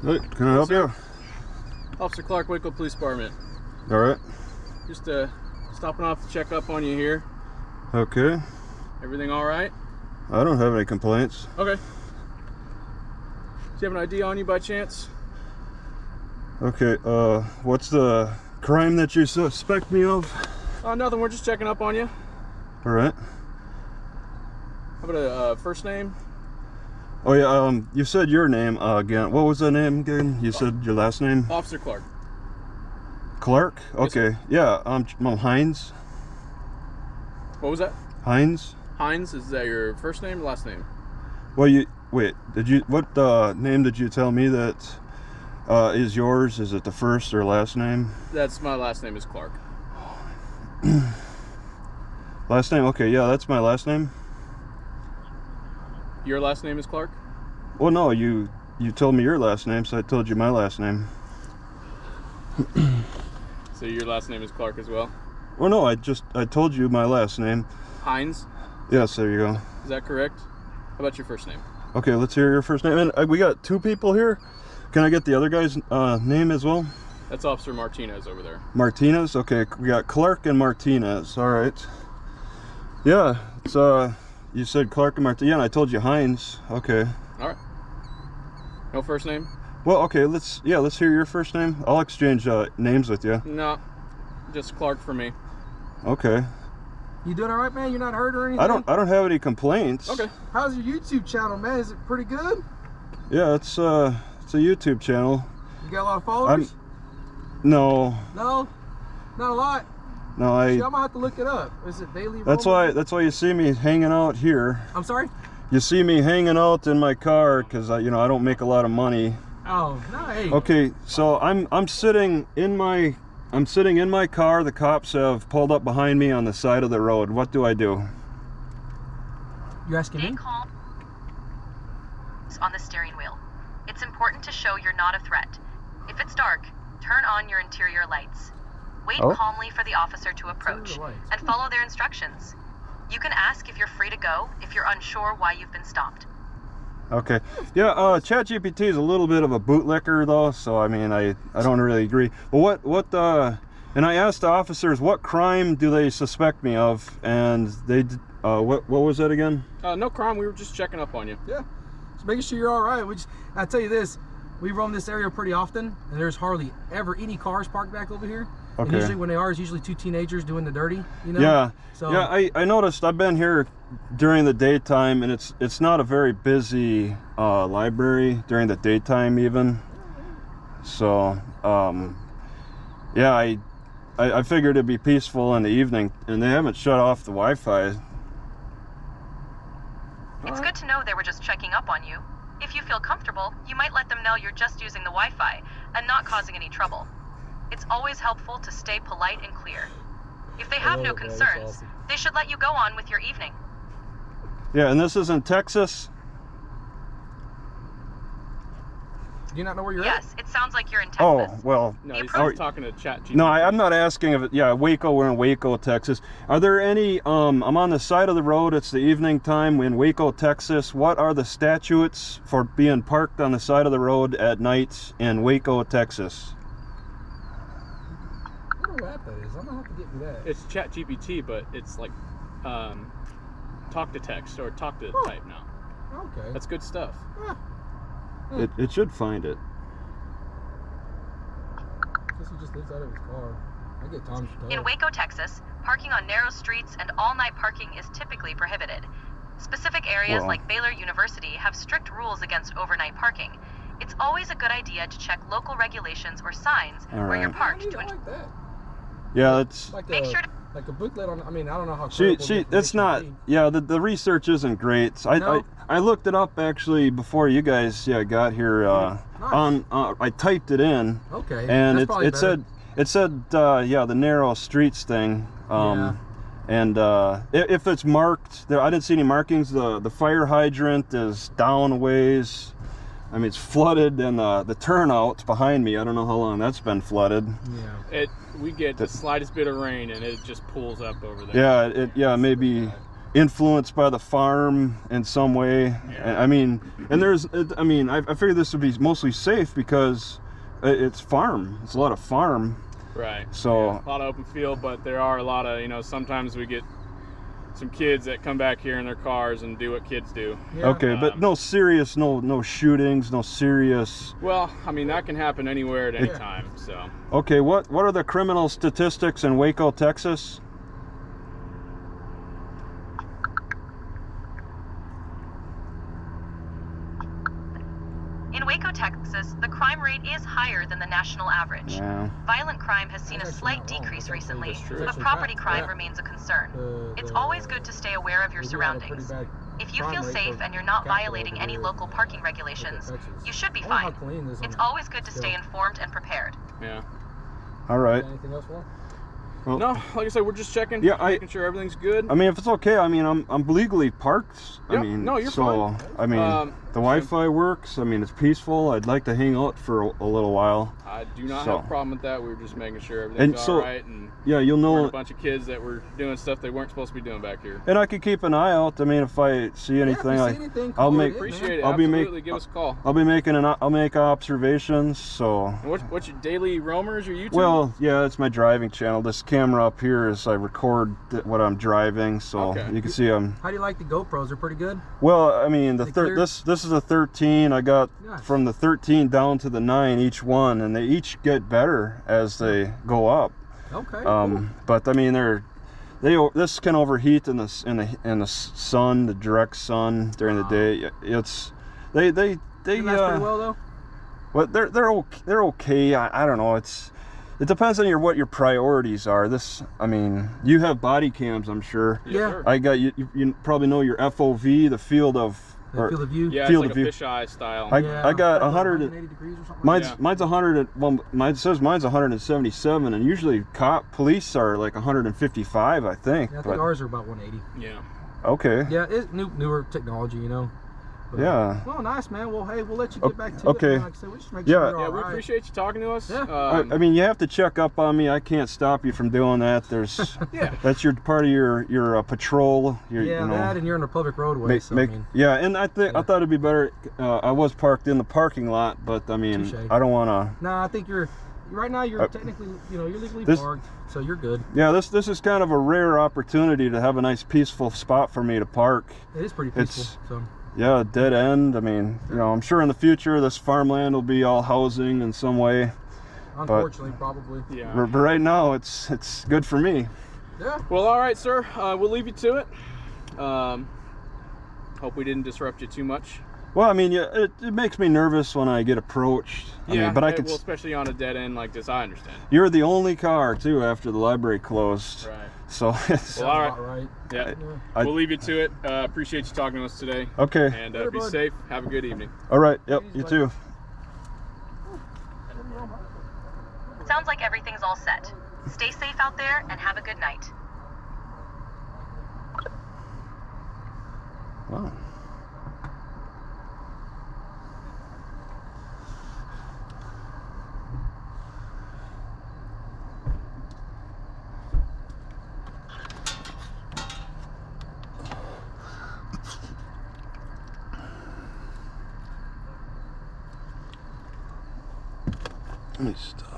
Hey, can I help you? Officer Clark, Waco Police Department. All right. Just stopping off to check up on you here. Okay. Everything all right? I don't have any complaints. Okay. Do you have an ID on you by chance? Okay, what's the crime that you suspect me of? Nothing, we're just checking up on you. All right. How about a first name? Oh yeah, you said your name again. What was the name again? You said your last name? Officer Clark. Clark? Okay. Yes, yeah, I'm Hines. What was that? Hines? Hines, is that your first name or last name? Well, wait, what name did you tell me that is yours? Is it the first or last name? That's my last name is Clark. Last name? Okay, yeah, that's my last name. Your last name is Clark? Well, no, you told me your last name, so I told you my last name. So your last name is Clark as well? Well, no, I told you my last name. Hines? Yes, there you go. Is that correct? How about your first name? Okay, let's hear your first name. And we got two people here. Can I get the other guy's name as well? That's Officer Martinez over there. Martinez? Okay, we got Clark and Martinez. All right. Yeah, it's you said Clark and Martinez. Yeah, and I told you Hines. Okay. All right. No first name? Well, okay, let's hear your first name. I'll exchange names with you. No, just Clark for me. Okay. You doing all right, man? You're not hurt or anything? I don't have any complaints. Okay. How's your YouTube channel, man? Is it pretty good? Yeah, it's a YouTube channel. You got a lot of followers? No. No? Not a lot? No, See, I'm gonna have to look it up. Is it daily? That's why you see me hanging out here. I'm sorry? You see me hanging out in my car because I don't make a lot of money. Oh, no, hey. Okay, so I'm sitting in my car. The cops have pulled up behind me on the side of the road. What do I do? You asking me? Stay calm on the steering wheel. It's important to show you're not a threat. If it's dark, turn on your interior lights. Wait calmly for the officer to approach and follow their instructions. You can ask if you're free to go if you're unsure why you've been stopped. Okay. Yeah, Chatgpt is a little bit of a bootlicker though, so I mean I don't really agree. But and I asked the officers what crime do they suspect me of, and they what was that again? No crime, we were just checking up on you. Yeah. Just making sure you're all right. I tell you this, we roam this area pretty often, and there's hardly ever any cars parked back over here. Okay. And usually when they are, it's usually two teenagers doing the dirty, you know? Yeah. So, yeah, I noticed. I've been here during the daytime, and it's not a very busy library during the daytime even. So yeah, I figured it'd be peaceful in the evening, and they haven't shut off the Wi-Fi. It's good to know they were just checking up on you. If you feel comfortable, you might let them know you're just using the Wi-Fi and not causing any trouble. It's always helpful to stay polite and clear. If they have no concerns, they should let you go on with your evening. Yeah, and this is in Texas? Do you not know where you're at? Yes, it sounds like you're in Texas. Oh, well. No, he's talking to Chatgpt. No, I'm not asking if it, yeah, Waco, we're in Waco, Texas. Are there any, I'm on the side of the road, it's the evening time in Waco, Texas. What are the statutes for being parked on the side of the road at night in Waco, Texas? I don't know what that is. I'm gonna have to get you that. It's Chatgpt, but it's like talk to text or talk to type now. Okay. That's good stuff. Yeah. It should find it. Guess he just lives out of his car. I get Tom's car. In Waco, Texas, parking on narrow streets and all-night parking is typically prohibited. Specific areas like Baylor University have strict rules against overnight parking. It's always a good idea to check local regulations or signs where you're parked to like that. Yeah, it's Like make sure to like a booklet on. I mean, I don't know how. it's not. Yeah, the research isn't great. I looked it up actually before you guys got here. Nice. I typed it in. Okay. And it said the narrow streets thing. And if it's marked there, I didn't see any markings. The fire hydrant is down a ways. I mean, it's flooded, and the turnouts behind me, I don't know how long that's been flooded. Yeah. We get the slightest bit of rain and it just pulls up over there. Yeah, maybe influenced by the farm in some way. Yeah. I mean, and I figured this would be mostly safe because it's farm. It's a lot of farm. Right. So a lot of open field, but there are a lot of, sometimes we get some kids that come back here in their cars and do what kids do. Yeah. Okay, but no serious, no shootings, no serious. Well, I mean, that can happen anywhere at any time, so. Okay, what are the criminal statistics in Waco, Texas? In Waco, Texas, the crime rate is higher than the national average. Yeah. Violent crime has seen a slight decrease recently, but property crime remains a concern. It's always good to stay aware of your surroundings. If you feel safe and you're not violating any local parking regulations, you should be fine. It's always good to stay informed and prepared. Yeah. All right. Anything else, Will? Well, No, like I said, we're just checking, making sure everything's good. I mean, if it's okay, I mean, I'm legally parked. Yeah, I mean, no, you're so, fine. I mean, the Wi-Fi works. I mean, it's peaceful. I'd like to hang out for a little while. I do not have a problem with that. We were just making sure And everything's so- all right. And Yeah, you'll we're know. a bunch of kids that were doing stuff they weren't supposed to be doing back here. And I could keep an eye out. I mean, if I see anything, I'll make. Appreciate it. I'll be Absolutely. Give us a call. I'll be making I'll make observations. So. And what's your daily roamers, your YouTube? Well, yeah, it's my driving channel. This camera up here is I record what I'm driving, so Okay. you can see I'm. How do you like the GoPros? They're pretty good. Well, I mean, They clear? this is a 13. I got Nice. from the 13 down to the 9 each one, and they each get better as they go up. Okay. Cool. But I mean, this can overheat in the sun, the direct sun during the day. It's they They last pretty well though. well, they're okay. I don't know. It depends on what your priorities are. I mean, you have body cams, I'm sure. Yes, Yeah. sir. I got you probably know your FOV, the field of Field of view. Yeah, field it's of like view. a fisheye style. I got 100. 180 degrees or something. Like Mine's 100. Well, mine says mine's 177, and usually police are like 155, I think. that. Yeah, I but think ours are about 180. Yeah. okay. Yeah, it's newer technology, you know. But, Yeah. Well, nice, man. Well, hey, we'll let you get back to okay. it. Like I said, we just make Yeah. sure you're Yeah, all we right. appreciate you talking to us. Yeah. I mean, you have to check up on me. I can't stop you from doing that. There's Yeah. that's your part of your patrol. Yeah, you know, that, and you're on a public roadway. So, I mean, yeah, and I yeah. thought it'd be better. I was parked in the parking lot, but I mean, Touche. I don't want to. nah, I think right now you're technically, you're legally this- parked, so you're good. Yeah, this is kind of a rare opportunity to have a nice peaceful spot for me to park. It is pretty peaceful. So. Yeah, dead end. I mean, I'm sure in the future this farmland will be all housing in some way. Unfortunately, probably. Yeah. But right now, it's good for me. Yeah. Well, all right, sir. We'll leave you to it. Hope we didn't disrupt you too much. Well, I mean, yeah, it makes me nervous when I get approached. I Yeah, mean, but I could. well, especially on a dead end like this, I understand. You're the only car too after the library closed. Right. So it's Well, all right. About right. Yeah. I- We'll leave you to it. Appreciate you talking to us today. okay. And Later, be bud. safe. Have a good evening. All right. Yep. Easy, You bud. too. Sounds like everything's all set. Stay safe out there and have a good night. Wow. Let me stop.